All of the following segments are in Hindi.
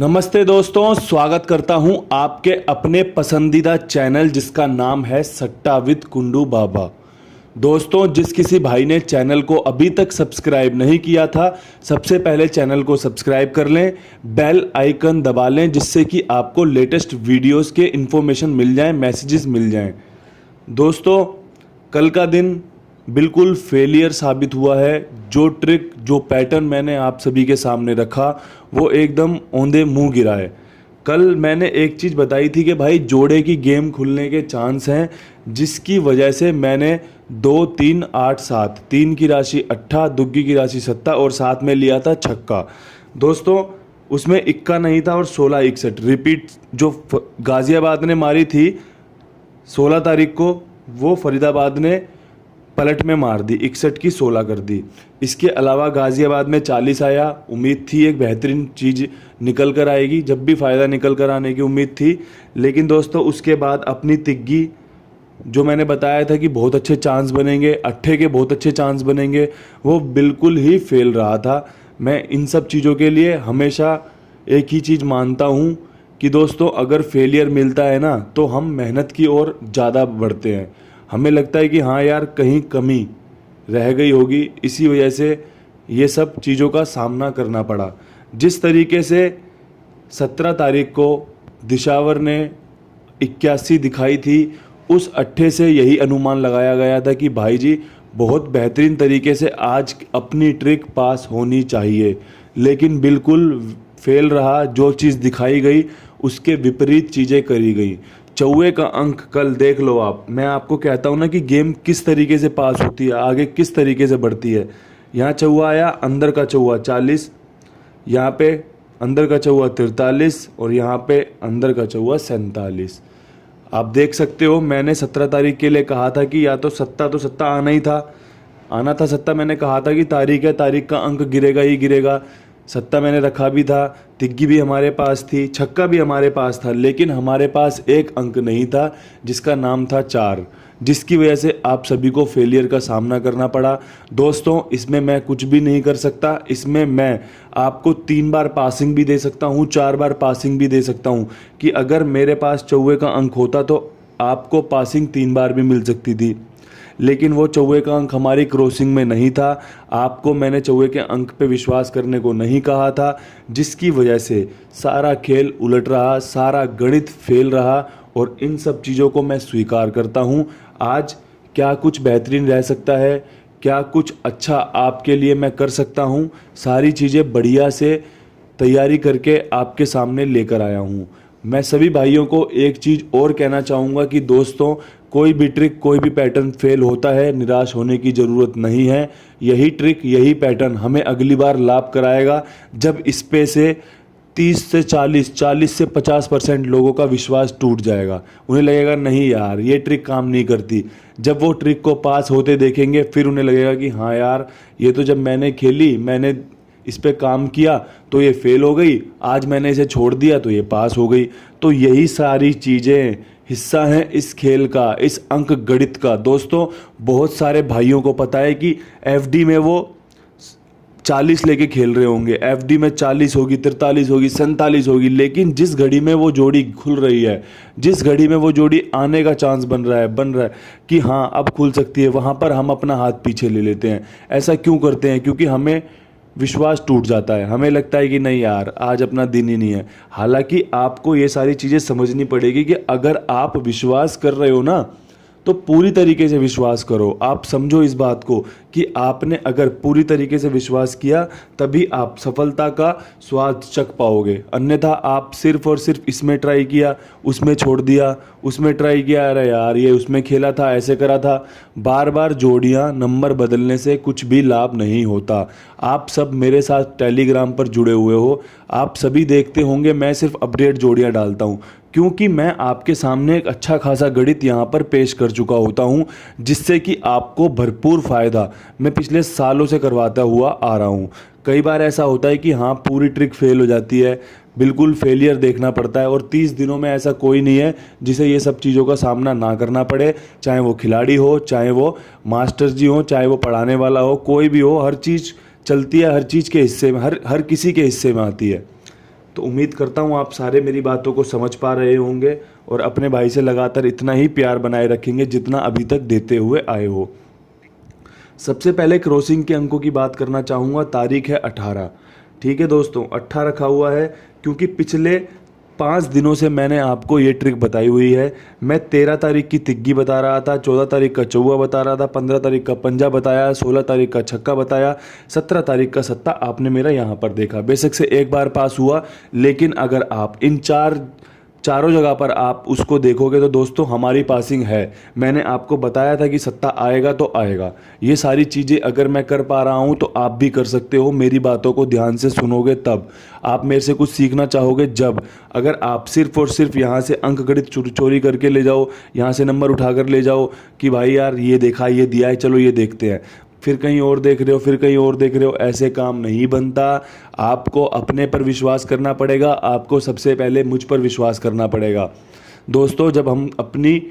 नमस्ते दोस्तों, स्वागत करता हूं आपके अपने पसंदीदा चैनल जिसका नाम है सट्टा विद कुंडू बाबा। दोस्तों, जिस किसी भाई ने चैनल को अभी तक सब्सक्राइब नहीं किया था, सबसे पहले चैनल को सब्सक्राइब कर लें, बेल आइकन दबा लें जिससे कि आपको लेटेस्ट वीडियोस के इन्फॉर्मेशन मिल जाएं, मैसेजेस मिल जाएं। दोस्तों, कल का दिन बिल्कुल फेलियर साबित हुआ है। जो ट्रिक, जो पैटर्न मैंने आप सभी के सामने रखा वो एकदम औंधे मुंह गिरा है। कल मैंने एक चीज़ बताई थी कि भाई जोड़े की गेम खुलने के चांस हैं, जिसकी वजह से मैंने 2, 3, 8, 7, 3 की राशि 8, दुग्गी की राशि 7 और साथ में लिया था छक्का। दोस्तों, उसमें इक्का नहीं था और 16 61 रिपीट जो गाज़ियाबाद ने मारी थी 16 तारीख को, वो फरीदाबाद ने पलट में मार दी, 61 की 16 कर दी। इसके अलावा गाज़ियाबाद में 40 आया। उम्मीद थी एक बेहतरीन चीज़ निकल कर आएगी, जब भी फ़ायदा निकल कर आने की उम्मीद थी। लेकिन दोस्तों, उसके बाद अपनी तिग्गी जो मैंने बताया था कि बहुत अच्छे चांस बनेंगे, अट्ठे के बहुत अच्छे चांस बनेंगे, वो बिल्कुल ही फेल रहा था। मैं इन सब चीज़ों के लिए हमेशा एक ही चीज़ मानता हूँ कि दोस्तों, अगर फेलियर मिलता है ना तो हम मेहनत की ओर ज़्यादा बढ़ते हैं। हमें लगता है कि हाँ यार, कहीं कमी रह गई होगी, इसी वजह से ये सब चीज़ों का सामना करना पड़ा। जिस तरीके से 17 तारीख को दिशावर ने 81 दिखाई थी, उस अट्ठे से यही अनुमान लगाया गया था कि भाई जी बहुत बेहतरीन तरीके से आज अपनी ट्रिक पास होनी चाहिए, लेकिन बिल्कुल फेल रहा। जो चीज़ दिखाई गई उसके विपरीत चीज़ें करी गई। चौवे का अंक कल देख लो आप। मैं आपको कहता हूँ ना कि गेम किस तरीके से पास होती है, आगे किस तरीके से बढ़ती है। यहाँ चौवा आया, अंदर का चौवा 40, यहाँ पे अंदर का चौवा 43 और यहाँ पे अंदर का चौवा 47। आप देख सकते हो, मैंने 17 तारीख के लिए कहा था कि या तो सत्ता आना ही था, आना था सत्ता। मैंने कहा था कि तारीख है, तारीख का अंक गिरेगा ही गिरेगा। सत्ता मैंने रखा भी था, तिग्गी भी हमारे पास थी, छक्का भी हमारे पास था, लेकिन हमारे पास एक अंक नहीं था जिसका नाम था 4, जिसकी वजह से आप सभी को फेलियर का सामना करना पड़ा। दोस्तों, इसमें मैं कुछ भी नहीं कर सकता। इसमें मैं आपको 3 बार पासिंग भी दे सकता हूँ, 4 बार पासिंग भी दे सकता हूँ कि अगर मेरे पास चौवे का अंक होता तो आपको पासिंग 3 बार भी मिल सकती थी, लेकिन वो चौवे का अंक हमारी क्रॉसिंग में नहीं था। आपको मैंने चौवे के अंक पे विश्वास करने को नहीं कहा था, जिसकी वजह से सारा खेल उलट रहा, सारा गणित फेल रहा। और इन सब चीज़ों को मैं स्वीकार करता हूँ। आज क्या कुछ बेहतरीन रह सकता है, क्या कुछ अच्छा आपके लिए मैं कर सकता हूँ, सारी चीज़ें बढ़िया से तैयारी करके आपके सामने लेकर आया हूँ। मैं सभी भाइयों को एक चीज़ और कहना चाहूँगा कि दोस्तों, कोई भी ट्रिक, कोई भी पैटर्न फेल होता है, निराश होने की ज़रूरत नहीं है। यही ट्रिक, यही पैटर्न हमें अगली बार लाभ कराएगा, जब इस पे से 30 से 40, 40 से 50% लोगों का विश्वास टूट जाएगा। उन्हें लगेगा नहीं यार, ये ट्रिक काम नहीं करती। जब वो ट्रिक को पास होते देखेंगे, फिर उन्हें लगेगा कि हाँ यार, ये तो जब मैंने खेली, मैंने इस पे काम किया तो ये फेल हो गई, आज मैंने इसे छोड़ दिया तो ये पास हो गई। तो यही सारी चीज़ें हिस्सा हैं इस खेल का, इस अंक गणित का। दोस्तों, बहुत सारे भाइयों को पता है कि एफडी में वो 40 लेके खेल रहे होंगे, एफडी में 40 होगी, 43 होगी, 47 होगी, लेकिन जिस घड़ी में वो जोड़ी खुल रही है, जिस घड़ी में वो जोड़ी आने का चांस बन रहा है कि हाँ अब खुल सकती है, वहाँ पर हम अपना हाथ पीछे ले लेते हैं। ऐसा क्यों करते हैं? क्योंकि हमें विश्वास टूट जाता है, हमें लगता है कि नहीं यार, आज अपना दिन ही नहीं है। हालांकि आपको ये सारी चीज़ें समझनी पड़ेगी कि अगर आप विश्वास कर रहे हो ना, तो पूरी तरीके से विश्वास करो। आप समझो इस बात को कि आपने अगर पूरी तरीके से विश्वास किया, तभी आप सफलता का स्वाद चख पाओगे। अन्यथा आप सिर्फ और सिर्फ इसमें ट्राई किया, उसमें छोड़ दिया, उसमें ट्राई किया, अरे यार ये उसमें खेला था, ऐसे करा था, बार बार जोड़ियां नंबर बदलने से कुछ भी लाभ नहीं होता। आप सब मेरे साथ टेलीग्राम पर जुड़े हुए हो, आप सभी देखते होंगे मैं सिर्फ अपडेट जोड़ियां डालता हूं, क्योंकि मैं आपके सामने एक अच्छा खासा गणित यहाँ पर पेश कर चुका होता हूँ, जिससे कि आपको भरपूर फ़ायदा मैं पिछले सालों से करवाता हुआ आ रहा हूँ। कई बार ऐसा होता है कि हाँ पूरी ट्रिक फेल हो जाती है, बिल्कुल फेलियर देखना पड़ता है, और 30 दिनों में ऐसा कोई नहीं है जिसे ये सब चीज़ों का सामना ना करना पड़े। चाहे वो खिलाड़ी हो, चाहे वो मास्टर जी हो, चाहे वो पढ़ाने वाला हो, कोई भी हो, हर चीज़ चलती है, हर चीज़ के हिस्से में, हर किसी के हिस्से में आती है। तो उम्मीद करता हूँ आप सारे मेरी बातों को समझ पा रहे होंगे और अपने भाई से लगातार इतना ही प्यार बनाए रखेंगे जितना अभी तक देते हुए आए हो। सबसे पहले क्रॉसिंग के अंकों की बात करना चाहूँगा। तारीख है 18। ठीक है दोस्तों, 18 रखा हुआ है क्योंकि पिछले 5 दिनों से मैंने आपको ये ट्रिक बताई हुई है। मैं 13 तारीख की तिग्गी बता रहा था, 14 तारीख का चौवा बता रहा था, 15 तारीख का पंजा बताया, 16 तारीख का छक्का बताया, 17 तारीख का सत्ता आपने मेरा यहाँ पर देखा। बेशक से एक बार पास हुआ, लेकिन अगर आप इन चारों जगह पर आप उसको देखोगे तो दोस्तों हमारी पासिंग है। मैंने आपको बताया था कि सत्ता आएगा तो आएगा। ये सारी चीज़ें अगर मैं कर पा रहा हूँ तो आप भी कर सकते हो। मेरी बातों को ध्यान से सुनोगे तब, आप मेरे से कुछ सीखना चाहोगे जब। अगर आप सिर्फ और सिर्फ यहाँ से अंक गणित चोरी करके ले जाओ, यहाँ से नंबर उठा कर ले जाओ कि भाई यार ये देखा, ये दिया है, चलो ये देखते हैं, फिर कहीं और देख रहे हो, फिर कहीं और देख रहे हो, ऐसे काम नहीं बनता। आपको अपने पर विश्वास करना पड़ेगा। आपको सबसे पहले मुझ पर विश्वास करना पड़ेगा। दोस्तों, जब हम अपनी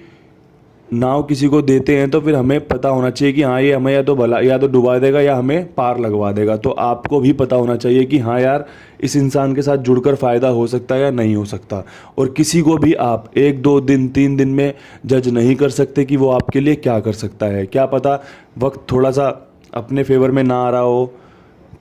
नाव किसी को देते हैं तो फिर हमें पता होना चाहिए कि हाँ ये हमें या तो डुबा देगा या हमें पार लगवा देगा। तो आपको भी पता होना चाहिए कि हाँ यार इस इंसान के साथ जुड़कर फ़ायदा हो सकता है या नहीं हो सकता। और किसी को भी आप 1 2 दिन 3 दिन में जज नहीं कर सकते कि वो आपके लिए क्या कर सकता है। क्या पता वक्त थोड़ा सा अपने फेवर में ना आ रहा हो,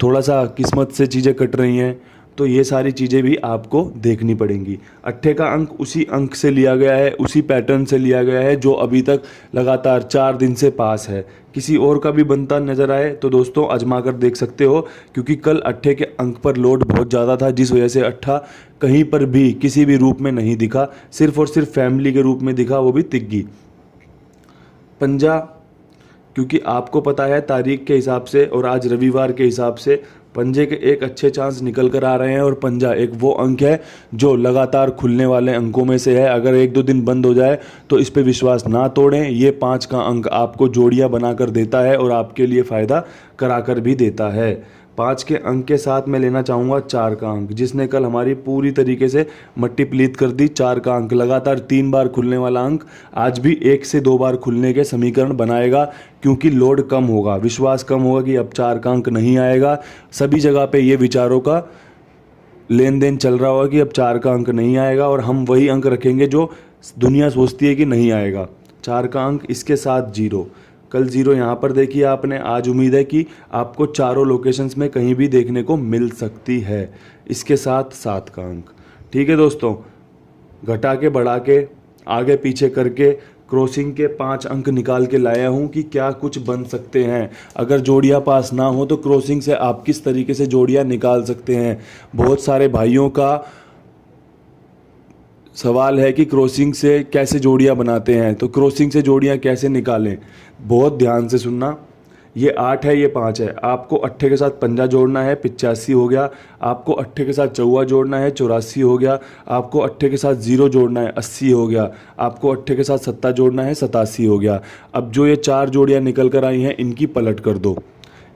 थोड़ा सा किस्मत से चीज़ें कट रही हैं, तो ये सारी चीज़ें भी आपको देखनी पड़ेंगी। 8 का अंक उसी अंक से लिया गया है, उसी पैटर्न से लिया गया है जो अभी तक लगातार 4 दिन से पास है। किसी और का भी बनता नज़र आए तो दोस्तों आजमा कर देख सकते हो, क्योंकि कल 8 के अंक पर लोड बहुत ज़्यादा था, जिस वजह से 8 कहीं पर भी किसी भी रूप में नहीं दिखा, सिर्फ और सिर्फ फैमिली के रूप में दिखा, वो भी तिग्गी। पंजा, क्योंकि आपको पता है तारीख के हिसाब से और आज रविवार के हिसाब से पंजे के एक अच्छे चांस निकल कर आ रहे हैं। और पंजा एक वो अंक है जो लगातार खुलने वाले अंकों में से है। अगर 1 2 दिन बंद हो जाए तो इस पे विश्वास ना तोड़ें। ये 5 का अंक आपको जोड़ियां बनाकर देता है और आपके लिए फ़ायदा कराकर भी देता है। 5 के अंक के साथ मैं लेना चाहूँगा 4 का अंक, जिसने कल हमारी पूरी तरीके से मट्टी पलीत कर दी। 4 का अंक लगातार 3 बार खुलने वाला अंक आज भी 1 से 2 बार खुलने के समीकरण बनाएगा, क्योंकि लोड कम होगा, विश्वास कम होगा कि अब 4 का अंक नहीं आएगा। सभी जगह पे ये विचारों का लेन देन चल रहा होगा कि अब 4 का अंक नहीं आएगा, और हम वही अंक रखेंगे जो दुनिया सोचती है कि नहीं आएगा। 4 का अंक, इसके साथ 0। कल 0 यहाँ पर देखिए आपने। आज उम्मीद है कि आपको चारों लोकेशंस में कहीं भी देखने को मिल सकती है। इसके साथ 7 का अंक। ठीक है दोस्तों, घटा के बढ़ा के आगे पीछे करके क्रॉसिंग के 5 अंक निकाल के लाया हूँ कि क्या कुछ बन सकते हैं। अगर जोड़ियाँ पास ना हो तो क्रॉसिंग से आप किस तरीके से जोड़ियाँ निकाल सकते हैं। बहुत सारे भाइयों का सवाल है कि क्रॉसिंग से कैसे जोड़ियाँ बनाते हैं, तो क्रॉसिंग से जोड़ियाँ कैसे निकालें। बहुत ध्यान से सुनना। ये 8 है, ये 5 है। आपको 8 के साथ पंजा जोड़ना है, 85 हो गया। आपको 8 के साथ चौवा जोड़ना है, 84 हो गया। आपको 8 के साथ 0 जोड़ना है, 80 हो गया। आपको 8 के साथ सत्ता जोड़ना है, 87 हो गया। अब जो ये 4 जोड़ियाँ निकल कर आई हैं इनकी पलट कर दो।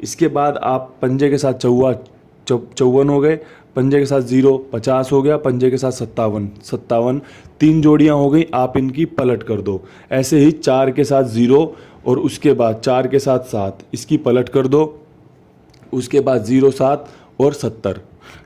इसके बाद आप पंजे के साथ 54 हो गए, पंजे के साथ 0 50 हो गया, पंजे के साथ 57 3 जोड़ियां हो गई। आप इनकी पलट कर दो। ऐसे ही 4 के साथ 0 और उसके बाद 4 के साथ 7, इसकी पलट कर दो। उसके बाद 0 7 और 70,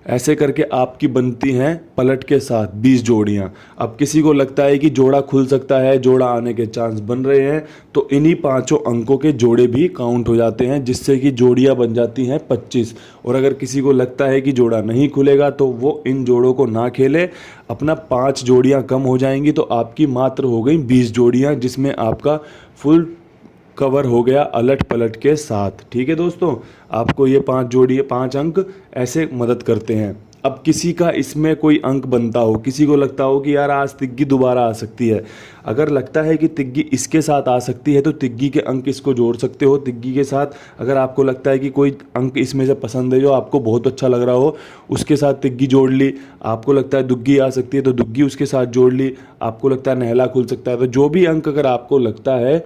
ऐसे करके आपकी बनती हैं पलट के साथ 20 जोड़ियाँ। अब किसी को लगता है कि जोड़ा खुल सकता है, जोड़ा आने के चांस बन रहे हैं, तो इन्हीं 5 अंकों के जोड़े भी काउंट हो जाते हैं, जिससे कि जोड़ियाँ बन जाती हैं 25। और अगर किसी को लगता है कि जोड़ा नहीं खुलेगा तो वो इन जोड़ों को ना खेले, अपना 5 जोड़ियाँ कम हो जाएंगी तो आपकी मात्र हो गई 20 जोड़ियाँ, जिसमें आपका फुल कवर हो गया अलट पलट के साथ। ठीक है दोस्तों, आपको ये 5 अंक ऐसे मदद करते हैं। अब किसी का इसमें कोई अंक बनता हो, किसी को लगता हो कि यार आज तिग्गी दोबारा आ सकती है, अगर लगता है कि तिग्गी इसके साथ आ सकती है तो तिग्गी के अंक इसको जोड़ सकते हो। तिग्गी के साथ अगर आपको लगता है कि कोई अंक इसमें से पसंद है जो आपको बहुत अच्छा लग रहा हो, उसके साथ तिग्गी जोड़ ली। आपको लगता है दुग्गी आ सकती है तो दुग्गी उसके साथ जोड़ ली। आपको लगता है नहला खुल सकता है, तो जो भी अंक अगर आपको लगता है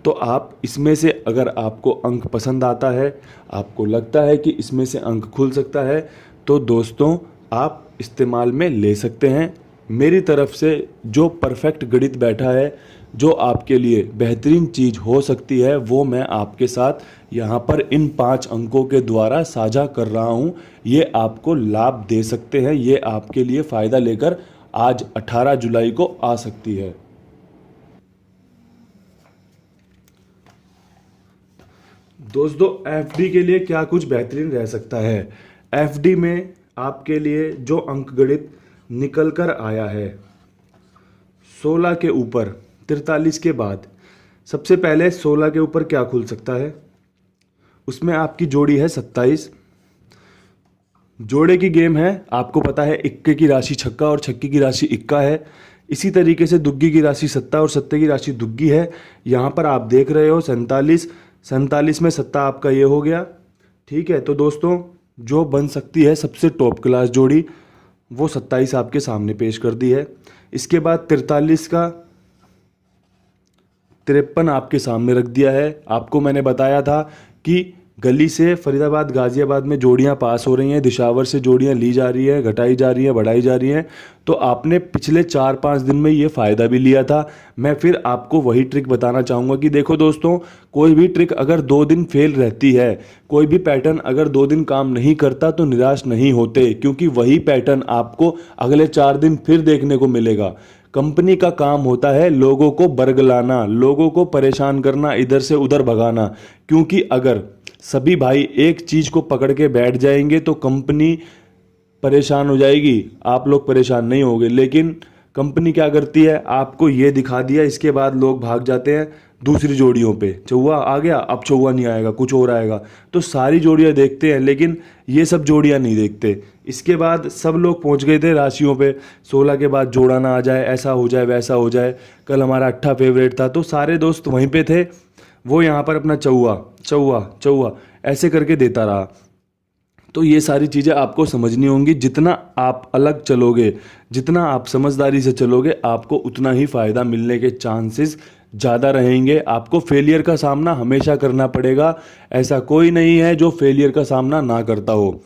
तो आप इसमें से, अगर आपको अंक पसंद आता है, आपको लगता है कि इसमें से अंक खुल सकता है, तो दोस्तों आप इस्तेमाल में ले सकते हैं। मेरी तरफ से जो परफेक्ट गणित बैठा है, जो आपके लिए बेहतरीन चीज़ हो सकती है, वो मैं आपके साथ यहाँ पर इन 5 अंकों के द्वारा साझा कर रहा हूँ। ये आपको लाभ दे सकते हैं, ये आपके लिए फ़ायदा लेकर आज 18 जुलाई को आ सकती है। दोस्तों, एफडी के लिए क्या कुछ बेहतरीन रह सकता है। एफडी में आपके लिए जो अंकगणित निकल कर आया है 16 के ऊपर 43 के बाद, सबसे पहले 16 के ऊपर क्या खुल सकता है, उसमें आपकी जोड़ी है 27। जोड़े की गेम है, आपको पता है इक्के की राशि छक्का और छक्के की राशि इक्का है। इसी तरीके से दुग्गी की राशि सत्ता और सत्ते की राशि दुग्गी है। यहाँ पर आप देख रहे हो 47, 47 में सत्ता आपका ये हो गया। ठीक है, तो दोस्तों जो बन सकती है सबसे टॉप क्लास जोड़ी वो 27 आपके सामने पेश कर दी है। इसके बाद 43 का 53 आपके सामने रख दिया है। आपको मैंने बताया था कि गली से फरीदाबाद गाजियाबाद में जोड़ियां पास हो रही हैं, दिशावर से जोड़ियां ली जा रही हैं, घटाई जा रही हैं, बढ़ाई जा रही हैं। तो आपने पिछले 4-5 दिन में ये फ़ायदा भी लिया था। मैं फिर आपको वही ट्रिक बताना चाहूँगा कि देखो दोस्तों, कोई भी ट्रिक अगर 2 दिन फेल रहती है, कोई भी पैटर्न अगर 2 दिन काम नहीं करता तो निराश नहीं होते, क्योंकि वही पैटर्न आपको अगले 4 दिन फिर देखने को मिलेगा। कंपनी का काम होता है लोगों को बरगलाना, लोगों को परेशान करना, इधर से उधर भगाना। क्योंकि अगर सभी भाई एक चीज़ को पकड़ के बैठ जाएंगे तो कंपनी परेशान हो जाएगी, आप लोग परेशान नहीं होंगे। लेकिन कंपनी क्या करती है, आपको ये दिखा दिया, इसके बाद लोग भाग जाते हैं दूसरी जोड़ियों पे। चौवा आ गया, अब चौवा नहीं आएगा, कुछ और आएगा। तो सारी जोड़ियां देखते हैं लेकिन ये सब जोड़ियां नहीं देखते। इसके बाद सब लोग पहुंच गए थे राशियों पे, 16 के बाद जोड़ा ना आ जाए, ऐसा हो जाए, वैसा हो जाए। कल हमारा 8 फेवरेट था तो सारे दोस्त वहीं पे थे, वो यहाँ पर अपना चौवा चौवा चौवा ऐसे करके देता रहा। तो ये सारी चीज़ें आपको समझनी होंगी। जितना आप अलग चलोगे, जितना आप समझदारी से चलोगे, आपको उतना ही फ़ायदा मिलने के चांसेस ज़्यादा रहेंगे। आपको फेलियर का सामना हमेशा करना पड़ेगा। ऐसा कोई नहीं है जो फेलियर का सामना ना करता हो।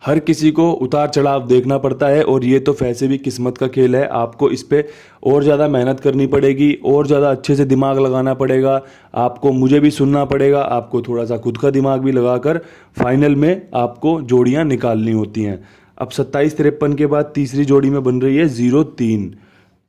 हर किसी को उतार चढ़ाव देखना पड़ता है और ये तो वैसे भी किस्मत का खेल है। आपको इस पे और ज़्यादा मेहनत करनी पड़ेगी, और ज़्यादा अच्छे से दिमाग लगाना पड़ेगा। आपको मुझे भी सुनना पड़ेगा, आपको थोड़ा सा खुद का दिमाग भी लगाकर फाइनल में आपको जोड़ियां निकालनी होती हैं। अब 27-53 के बाद तीसरी जोड़ी में बन रही है 0-3।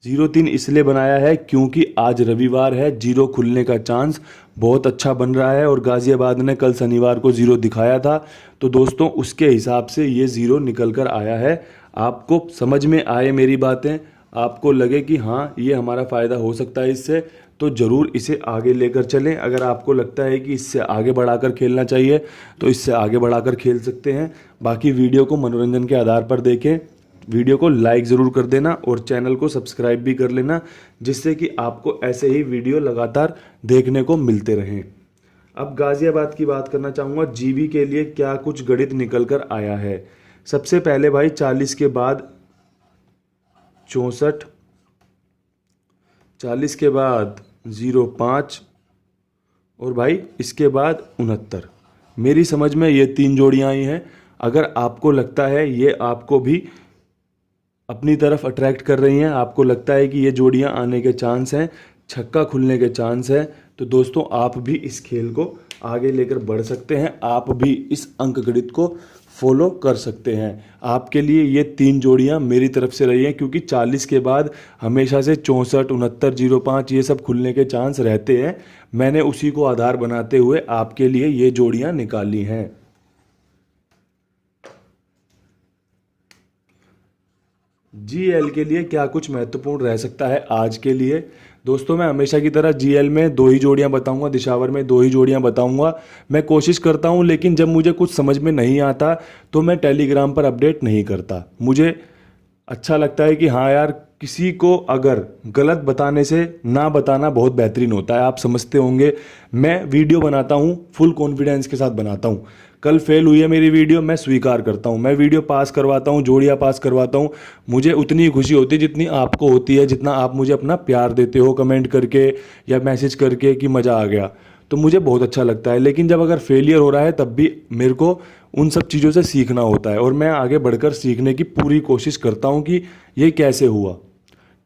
0-3 इसलिए बनाया है क्योंकि आज रविवार है, 0 खुलने का चांस बहुत अच्छा बन रहा है और गाज़ियाबाद ने कल शनिवार को 0 दिखाया था। तो दोस्तों उसके हिसाब से ये 0 निकल कर आया है। आपको समझ में आए मेरी बातें, आपको लगे कि हाँ ये हमारा फ़ायदा हो सकता है इससे, तो ज़रूर इसे आगे लेकर चलें। अगर आपको लगता है कि इससे आगे बढ़ाकर खेलना चाहिए तो इससे आगे बढ़ाकर खेल सकते हैं। बाकी वीडियो को मनोरंजन के आधार पर देखें। वीडियो को लाइक ज़रूर कर देना और चैनल को सब्सक्राइब भी कर लेना, जिससे कि आपको ऐसे ही वीडियो लगातार देखने को मिलते रहें। अब गाज़ियाबाद की बात करना चाहूँगा। जीबी के लिए क्या कुछ गणित निकल कर आया है। सबसे पहले भाई 40 के बाद 64, 40 के बाद 05 और भाई इसके बाद 69। मेरी समझ में ये 3 जोड़ियाँ आई हैं। अगर आपको लगता है ये आपको भी अपनी तरफ अट्रैक्ट कर रही हैं, आपको लगता है कि ये जोड़ियां आने के चांस हैं, छक्का खुलने के चांस है, तो दोस्तों आप भी इस खेल को आगे लेकर बढ़ सकते हैं। आप भी इस अंक गणित को फॉलो कर सकते हैं। आपके लिए ये 3 जोड़ियां मेरी तरफ से रही हैं, क्योंकि 40 के बाद हमेशा से 64, 69, 05 ये सब खुलने के चांस रहते हैं। मैंने उसी को आधार बनाते हुए आपके लिए ये जोड़ियां निकाली हैं। जीएल के लिए क्या कुछ महत्वपूर्ण रह सकता है आज के लिए। दोस्तों मैं हमेशा की तरह जीएल में 2 ही जोड़ियां बताऊंगा, दिशावर में 2 ही जोड़ियां बताऊंगा। मैं कोशिश करता हूं, लेकिन जब मुझे कुछ समझ में नहीं आता तो मैं टेलीग्राम पर अपडेट नहीं करता। मुझे अच्छा लगता है कि हाँ यार, किसी को अगर गलत बताने से ना बताना बहुत बेहतरीन होता है। आप समझते होंगे, मैं वीडियो बनाता हूँ फुल कॉन्फिडेंस के साथ बनाता हूँ। कल फेल हुई है मेरी वीडियो, मैं स्वीकार करता हूँ। मैं वीडियो पास करवाता हूँ, जोड़ियाँ पास करवाता हूँ। मुझे उतनी खुशी होती है जितनी आपको होती है, जितना आप मुझे अपना प्यार देते हो कमेंट करके या मैसेज करके कि मज़ा आ गया, तो मुझे बहुत अच्छा लगता है। लेकिन जब अगर फेलियर हो रहा है तब भी मेरे को उन सब चीज़ों से सीखना होता है और मैं आगे बढ़कर सीखने की पूरी कोशिश करता हूँ कि ये कैसे हुआ।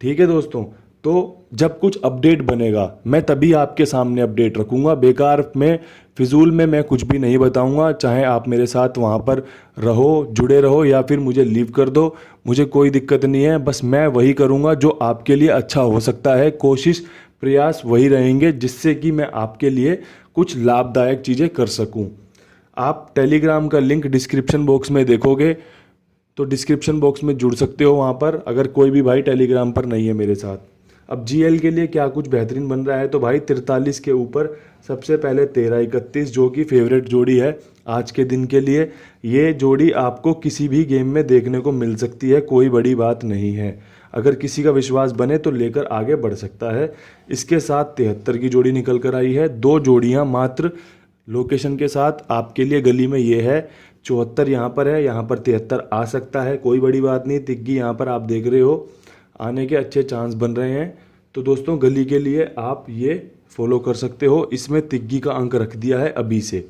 ठीक है दोस्तों, तो जब कुछ अपडेट बनेगा मैं तभी आपके सामने अपडेट रखूँगा। बेकार में फिजूल में मैं कुछ भी नहीं बताऊँगा। चाहे आप मेरे साथ वहाँ पर रहो, जुड़े रहो, या फिर मुझे लीव कर दो, मुझे कोई दिक्कत नहीं है। बस मैं वही करूँगा जो आपके लिए अच्छा हो सकता है। कोशिश प्रयास वही रहेंगे जिससे कि मैं आपके लिए कुछ लाभदायक चीज़ें कर सकूँ। आप टेलीग्राम का लिंक डिस्क्रिप्शन बॉक्स में देखोगे तो डिस्क्रिप्शन बॉक्स में जुड़ सकते हो वहाँ पर, अगर कोई भी भाई टेलीग्राम पर नहीं है मेरे साथ। अब जीएल के लिए क्या कुछ बेहतरीन बन रहा है, तो भाई 43 के ऊपर सबसे पहले 13-31 जो कि फेवरेट जोड़ी है आज के दिन के लिए। ये जोड़ी आपको किसी भी गेम में देखने को मिल सकती है, कोई बड़ी बात नहीं है। अगर किसी का विश्वास बने तो लेकर आगे बढ़ सकता है। इसके साथ 73 की जोड़ी निकल कर आई है। 2 जोड़ियाँ मात्र लोकेशन के साथ आपके लिए गली में ये है। 74 यहाँ पर है, यहाँ पर 73 आ सकता है, कोई बड़ी बात नहीं। तिग्गी यहाँ पर आप देख रहे हो, आने के अच्छे चांस बन रहे हैं। तो दोस्तों गली के लिए आप ये फॉलो कर सकते हो। इसमें तिग्गी का अंक रख दिया है अभी से।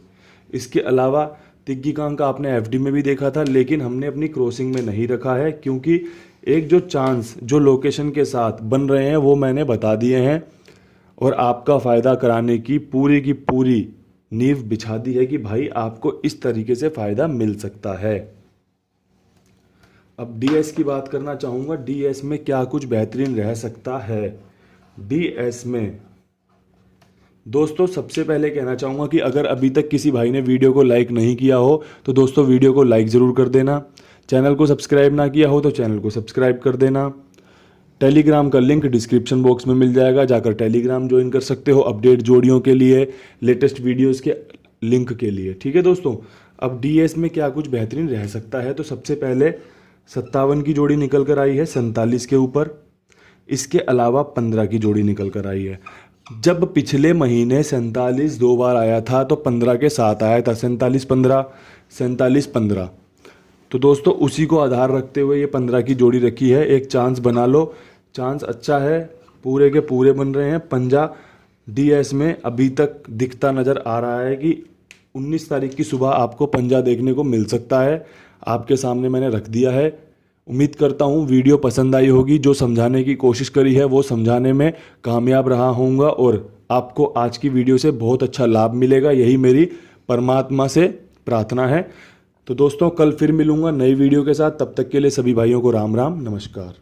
इसके अलावा तिग्गी का अंक आपने एफडी में भी देखा था, लेकिन हमने अपनी क्रॉसिंग में नहीं रखा है, क्योंकि एक जो चांस जो लोकेशन के साथ बन रहे हैं वो मैंने बता दिए हैं और आपका फ़ायदा कराने की पूरी नींव बिछा दी है कि भाई आपको इस तरीके से फ़ायदा मिल सकता है। अब डीएस की बात करना चाहूँगा। डीएस में क्या कुछ बेहतरीन रह सकता है। डीएस में दोस्तों सबसे पहले कहना चाहूँगा कि अगर अभी तक किसी भाई ने वीडियो को लाइक नहीं किया हो तो दोस्तों वीडियो को लाइक ज़रूर कर देना। चैनल को सब्सक्राइब ना किया हो तो चैनल को सब्सक्राइब कर देना। टेलीग्राम का लिंक डिस्क्रिप्शन बॉक्स में मिल जाएगा, जाकर टेलीग्राम ज्वाइन कर सकते हो अपडेट जोड़ियों के लिए, लेटेस्ट वीडियोस के लिंक के लिए। ठीक है दोस्तों, अब डीएस में क्या कुछ बेहतरीन रह सकता है, तो सबसे पहले 57 की जोड़ी निकल कर आई है 47 के ऊपर। इसके अलावा 15 की जोड़ी निकल कर आई है। जब पिछले महीने 47 2 बार आया था तो 15 के साथ आया था, 47-15, 47-15। तो दोस्तों उसी को आधार रखते हुए ये 15 की जोड़ी रखी है। एक चांस बना लो, चांस अच्छा है, पूरे के पूरे बन रहे हैं। पंजा डीएस में अभी तक दिखता नज़र आ रहा है कि 19 तारीख की सुबह आपको पंजा देखने को मिल सकता है। आपके सामने मैंने रख दिया है। उम्मीद करता हूँ वीडियो पसंद आई होगी। जो समझाने की कोशिश करी है वो समझाने में कामयाब रहा होऊंगा और आपको आज की वीडियो से बहुत अच्छा लाभ मिलेगा, यही मेरी परमात्मा से प्रार्थना है। तो दोस्तों कल फिर मिलूंगा नई वीडियो के साथ। तब तक के लिए सभी भाइयों को राम राम, नमस्कार।